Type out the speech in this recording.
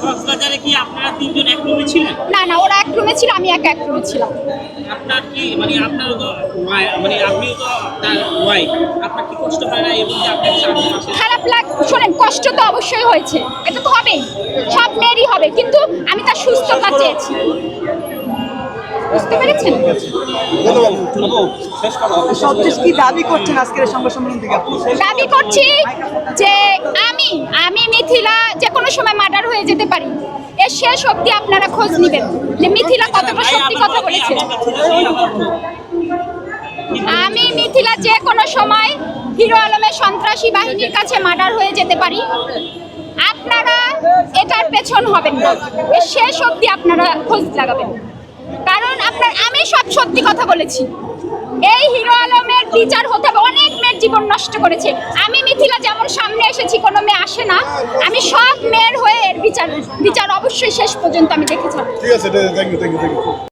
কক্সবাজারে কি আপনারা তিনজন এক রুমে ছিলেন? না না, ওরা এক রুমে ছিল, আমি এক রুমে ছিলাম। আপনার কি মানে আপনারও তো মানে আপনিও তো আপনার ওয়াইফ, আপনার কি কষ্ট হয় না এবং যে আপনার সামনে আসে? খারাপ শোনেন, কষ্ট তো অবশ্যই হয়েছে, এটা তো হবেই, সব মেয়েরই হবে, কিন্তু আমি তার সুস্থতা চেয়েছি। বুঝতে পেরেছেন? সবশেষ কি দাবি করছেন আজকের সংবাদ সম্মেলন থেকে? দাবি করছি যে আমি মিথিলা যে কোনো সময় মার্ডার হয়ে যেতে পারি, এর শেষ অবধি আপনারা খোঁজ নেবেন যে মিথিলা কতটা সত্যি কথা বলেছে। আমি মিথিলা যে কোনো সময় হিরো আলমের সন্ত্রাসী বাহিনীর কাছে মার্ডার হয়ে যেতে পারি, আপনারা এটার পেছন হবেন না, এর শেষ অবধি আপনারা খোঁজ লাগাবেন, কারণ আমি সব সত্যি কথা বলেছি। এই হিরো আলমের বিচার হতে হবে, অনেক মেয়ের জীবন নষ্ট করেছে। আমি মিথিলা যেমন সামনে এসেছি, কোনো মেয়ে আসে না, আমি সব মেয়ের হয়ে এর বিচার অবশ্যই শেষ পর্যন্ত আমি দেখে যাব। ঠিক আছে, থ্যাংক ইউ।